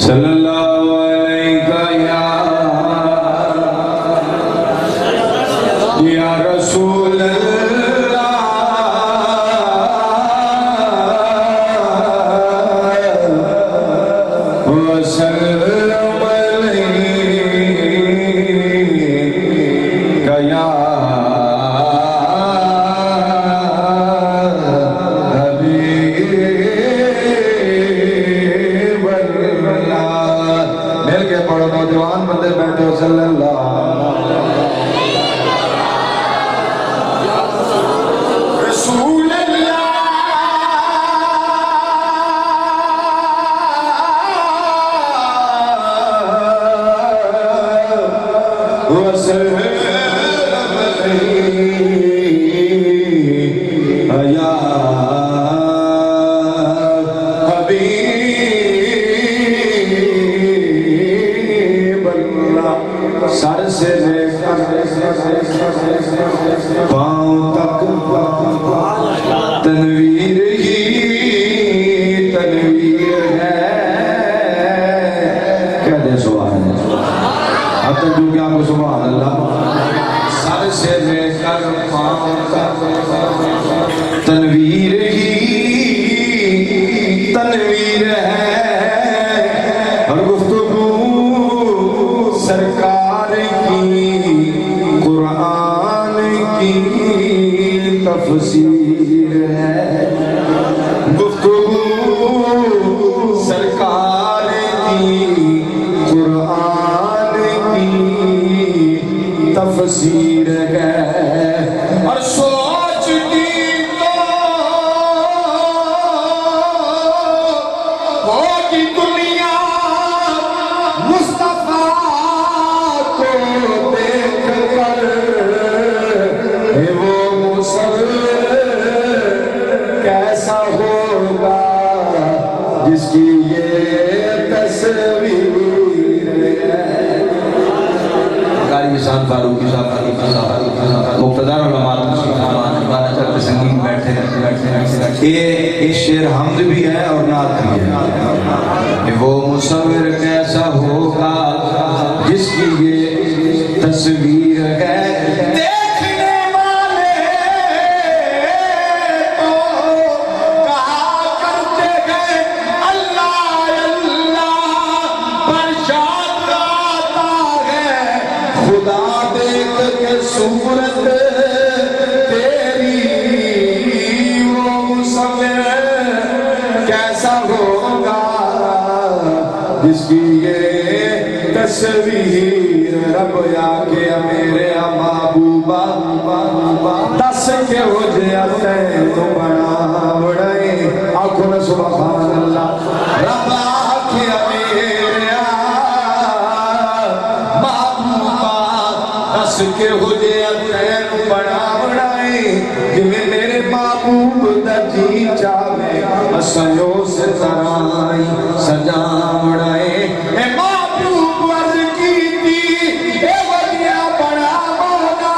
صلی اللہ علیہ یا رسول اللہ وسلم علیہ یا نوجوان بندے بیٹھے ہو صلی اللہ رسول اللہ وسلم یا سر سے لے کر پاؤں تک تنویر ہی تنویر ہے کیا دے سبحان اللہ اب تک جو کیا کو سبحان اللہ سر سے لے کر پاؤں تک تنویر ہی تنویر ہے اور گفتگو سرکار قرآن کی تفسیر ہے گفتگو سرکار کی قرآن کی تفسیر ہے اور سوچ کی تو ہوگی دنیا مصطفیٰ کیسا ہوگا جس کی یہ تصویر ہے قاری حسان فاروقی صاحب مقتدر علماء سنگین بیٹھے یہ شعر حمد بھی ہے اور نعت بھی ہے وہ مصور کیسا ہوگا جس کی یہ تصویر ہے صورت تیری وہ مصور کیسا ہوگا جس کی یہ تصویر رب یا کے میرے محبوبہ دس کے ہو جیا تین بڑا بڑھائے آنکھوں میں سبحان اللہ رب آکھے میرے دس کے ہو جیا تین بڑا بڑھائے جنہیں میرے محبوب دا جی چاہے اسیوں سے ترائی سجا بڑھائے اے محبوب عرض کی تھی اے وجہ بڑا مولا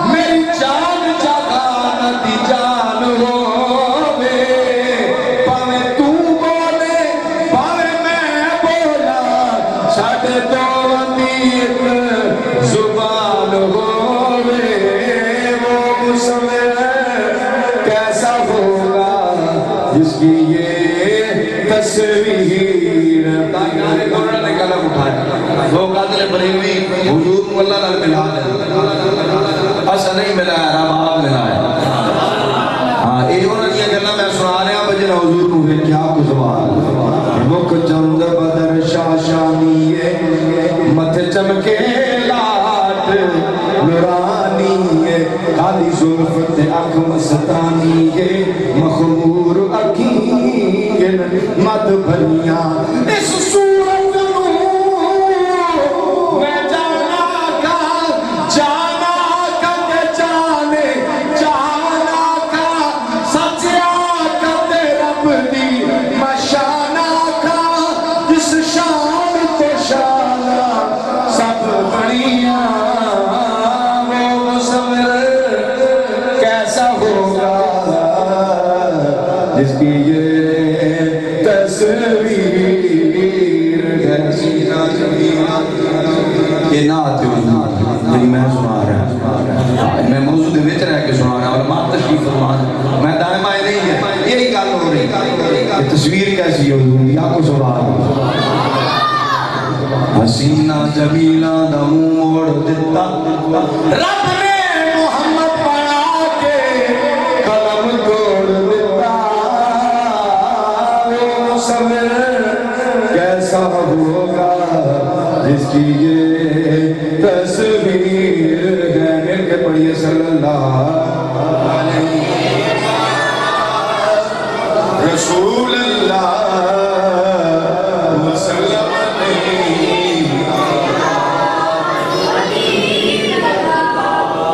میری جان جگان دی جان ہووے پاویں تو بولے پاویں میں بولا چھڑ دو نیت زبان ہووے وہ مصور کیسا ہوگا جس کی یہ تصویر تاکہ دونوں نے قلم اٹھائے وہ قاتل بریوی حضور کو اللہ نال ملا ہے ایسا نہیں ملا ہے رب آپ ملا ہے ہاں یہ ہونا نہیں کرنا میں سنا رہا ہوں بجن حضور کو پھر کیا کو سوال مکھ چند بدر شاشانی متھ چمکے لاٹ نورانی خالی زلف تے اکھ مستانی مخمور اکھیں مد بھریاں اس صورت میں جانا کا تے جان یہ نہ آتے ہوئی میں سنا رہا میں موضوع دے وچ رہ کے سنا رہا اور ماں تشریف فرمان میں دائم آئے نہیں ہے یہی گل ہو رہی یہ تصویر کیسی ہو یا کو سوال حسینہ جمیلہ دمو موڑ دیتا رب نے محمد پڑھا کے قلم توڑ دیتا مصور کیسا ہوگا جس کی یہ تصویر ہے مل کے پڑھیے صلی اللہ علیہ رسول اللہ وسلم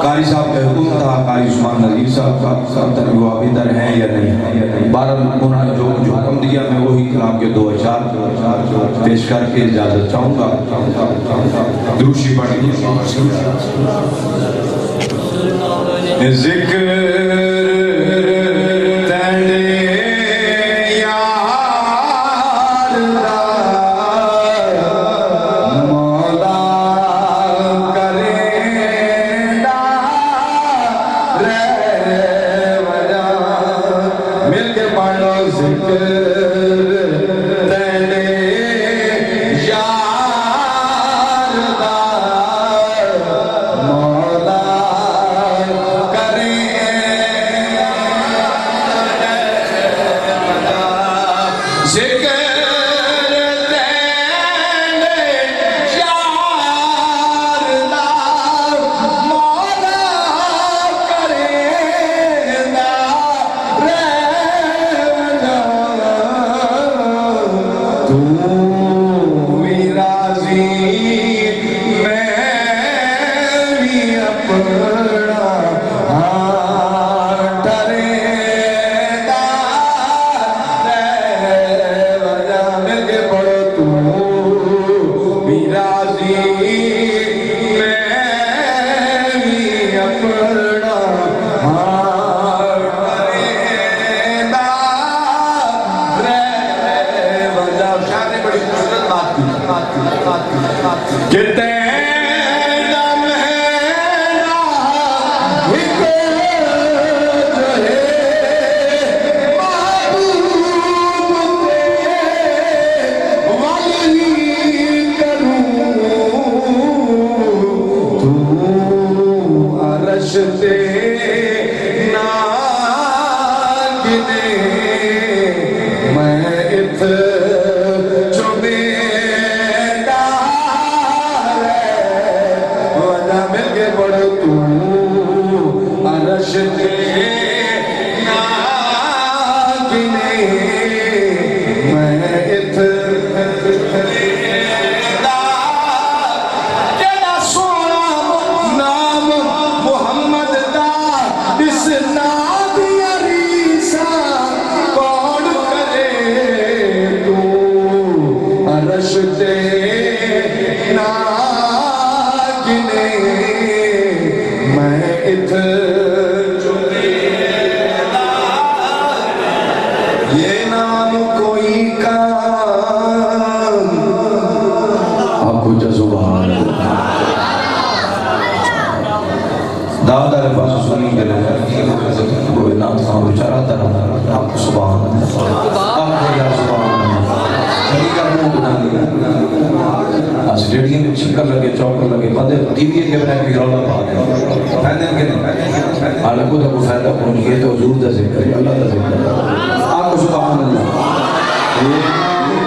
قاری صاحب کا حکم تھا قاری عثمان نذیر صاحب کا وہ ابھی در ہیں یا نہیں بہرحال انہوں نے جو حکم دیا میں وہی کلام کے 2 اشعار پیش کر کے اجازت چاہوں گا دروشی پڑھیں ذکر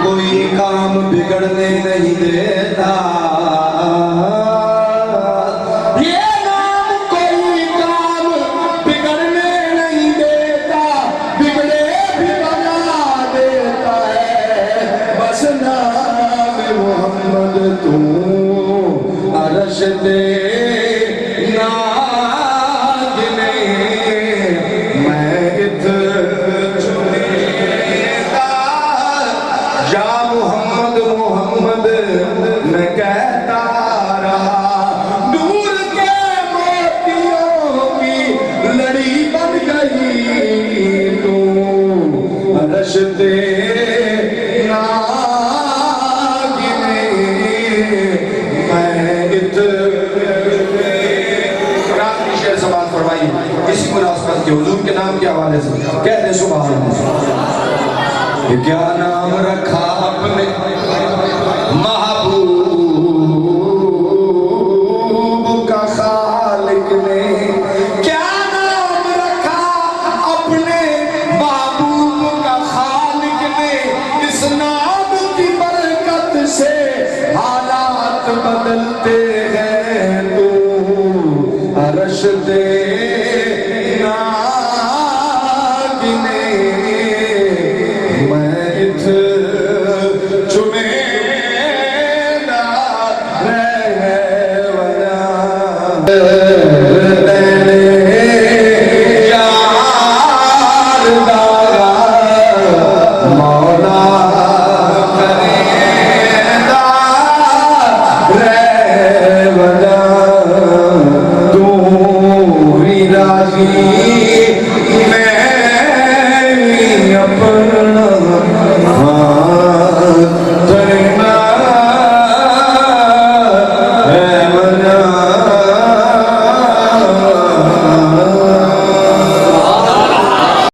کوئی کام بگڑنے نہیں دیتا کہتے سبحان اللہ. کیا نام رکھا اپنے محبوب کا خالق نے, کیا نام رکھا اپنے محبوب کا خالق نے, اس نام کی برکت سے حالات بدلتے ہیں, تو عرش دے راضی